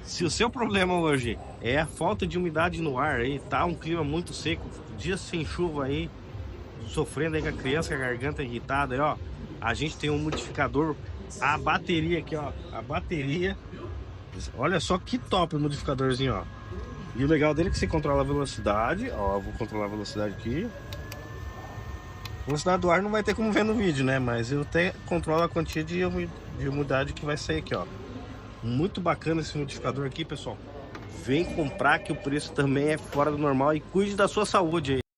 Se o seu problema hoje é a falta de umidade no ar aí, tá um clima muito seco, dias sem chuva aí, sofrendo aí com a criança, com a garganta irritada aí, ó. A gente tem um modificador, a bateria aqui, ó. A bateria. Olha só que top o modificadorzinho, ó. E o legal dele é que você controla a velocidade, ó. Eu vou controlar a velocidade aqui. A velocidade do ar não vai ter como ver no vídeo, né? Mas eu até controlo a quantia de umidade que vai sair aqui, ó. Muito bacana esse modificador aqui, pessoal. Vem comprar que o preço também é fora do normal e cuide da sua saúde aí.